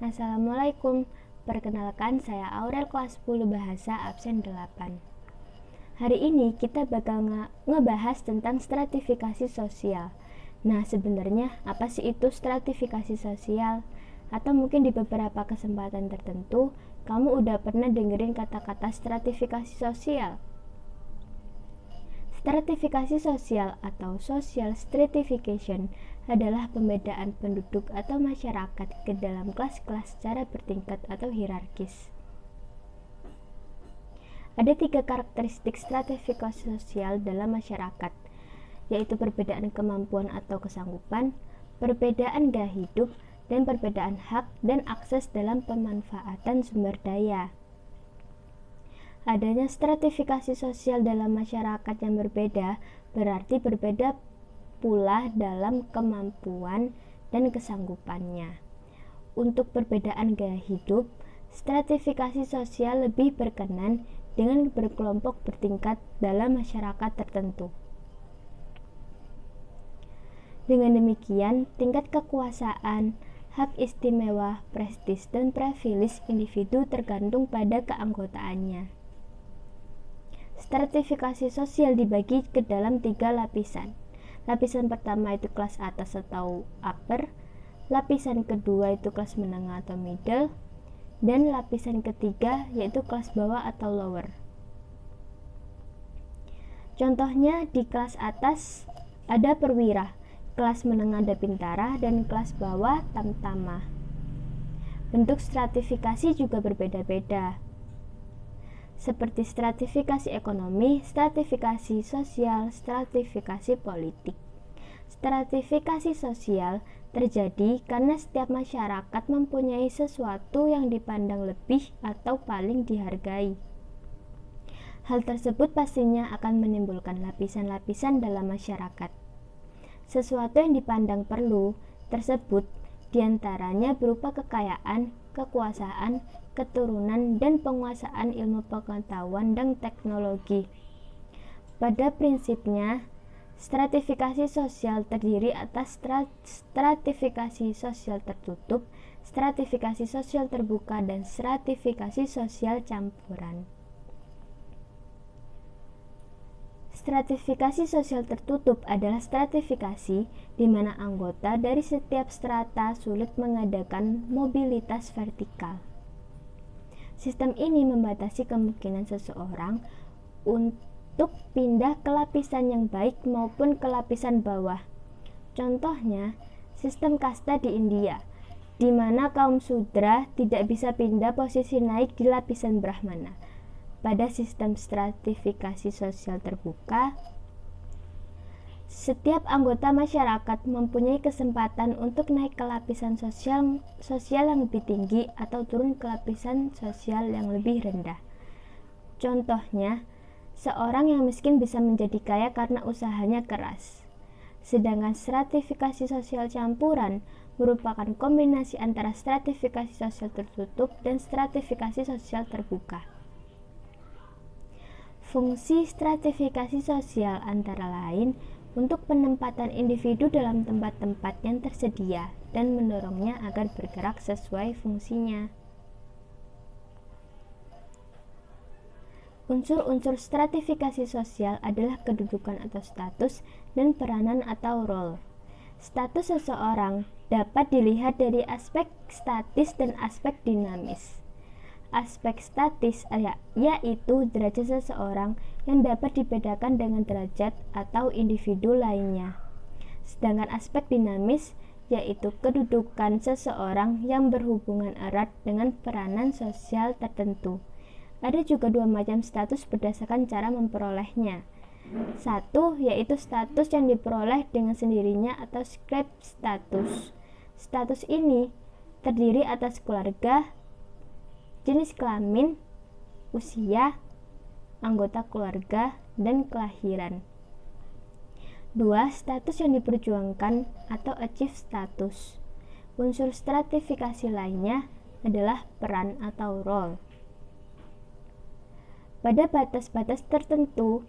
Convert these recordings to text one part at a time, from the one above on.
Assalamualaikum, perkenalkan saya Aurel kelas 10 bahasa absen 8. Hari ini kita bakal ngebahas tentang stratifikasi sosial. Nah, sebenarnya apa sih itu stratifikasi sosial? Atau mungkin di beberapa kesempatan tertentu kamu udah pernah dengerin kata-kata stratifikasi sosial? Stratifikasi sosial atau social stratification adalah pembedaan penduduk atau masyarakat ke dalam kelas-kelas secara bertingkat atau hierarkis. Ada 3 karakteristik stratifikasi sosial dalam masyarakat, yaitu perbedaan kemampuan atau kesanggupan, perbedaan gaya hidup, dan perbedaan hak dan akses dalam pemanfaatan sumber daya. Adanya stratifikasi sosial dalam masyarakat yang berbeda berarti berbeda pula dalam kemampuan dan kesanggupannya. Untuk perbedaan gaya hidup, stratifikasi sosial lebih berkenan dengan berkelompok bertingkat dalam masyarakat tertentu. Dengan demikian, tingkat kekuasaan, hak istimewa, prestis, dan privilege individu tergantung pada keanggotaannya. Stratifikasi sosial dibagi ke dalam 3 lapisan. Lapisan pertama itu kelas atas atau upper, lapisan kedua itu kelas menengah atau middle, dan lapisan ketiga yaitu kelas bawah atau lower. Contohnya di kelas atas ada perwira, kelas menengah ada bintara, dan kelas bawah tamtama. Bentuk stratifikasi juga berbeda-beda, seperti stratifikasi ekonomi, stratifikasi sosial, stratifikasi politik. Stratifikasi sosial terjadi karena setiap masyarakat mempunyai sesuatu yang dipandang lebih atau paling dihargai. Hal tersebut pastinya akan menimbulkan lapisan-lapisan dalam masyarakat. Sesuatu yang dipandang perlu tersebut diantaranya berupa kekayaan, kekuasaan, keturunan, dan penguasaan ilmu pengetahuan dan teknologi. Pada prinsipnya, stratifikasi sosial terdiri atas stratifikasi sosial tertutup, stratifikasi sosial terbuka, dan stratifikasi sosial campuran. Stratifikasi sosial tertutup adalah stratifikasi di mana anggota dari setiap strata sulit mengadakan mobilitas vertikal. Sistem ini membatasi kemungkinan seseorang untuk pindah ke lapisan yang baik maupun ke lapisan bawah. Contohnya, sistem kasta di India, di mana kaum Sudra tidak bisa pindah posisi naik di lapisan Brahmana. Pada sistem stratifikasi sosial terbuka, setiap anggota masyarakat mempunyai kesempatan untuk naik ke lapisan sosial yang lebih tinggi atau turun ke lapisan sosial yang lebih rendah. Contohnya, seorang yang miskin bisa menjadi kaya karena usahanya keras. Sedangkan stratifikasi sosial campuran merupakan kombinasi antara stratifikasi sosial tertutup dan stratifikasi sosial terbuka. Fungsi stratifikasi sosial antara lain untuk penempatan individu dalam tempat-tempat yang tersedia dan mendorongnya agar bergerak sesuai fungsinya. Unsur-unsur stratifikasi sosial adalah kedudukan atau status dan peranan atau role. Status seseorang dapat dilihat dari aspek statis dan aspek dinamis. Aspek statis yaitu derajat seseorang yang dapat dibedakan dengan derajat atau individu lainnya. Sedangkan aspek dinamis yaitu kedudukan seseorang yang berhubungan erat dengan peranan sosial tertentu. Ada juga 2 macam status berdasarkan cara memperolehnya. Satu yaitu status yang diperoleh dengan sendirinya atau script status. Status ini terdiri atas keluarga, jenis kelamin, usia, anggota keluarga, dan kelahiran. 2. Status yang diperjuangkan atau achieve status. Unsur stratifikasi lainnya adalah peran atau role. Pada batas-batas tertentu,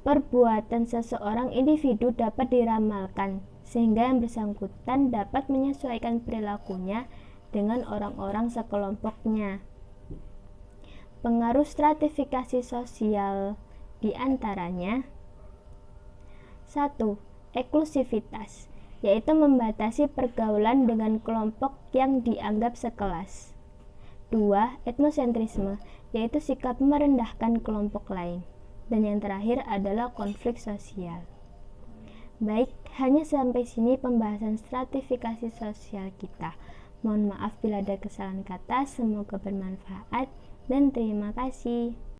perbuatan seseorang individu dapat diramalkan, sehingga yang bersangkutan dapat menyesuaikan perilakunya dengan orang-orang sekelompoknya. Pengaruh stratifikasi sosial diantaranya 1. Eksklusivitas, yaitu membatasi pergaulan dengan kelompok yang dianggap sekelas. 2. Etnosentrisme, yaitu sikap merendahkan kelompok lain. Dan yang terakhir adalah konflik sosial. Baik, hanya sampai sini pembahasan stratifikasi sosial kita. Mohon maaf bila ada kesalahan kata, semoga bermanfaat, dan terima kasih.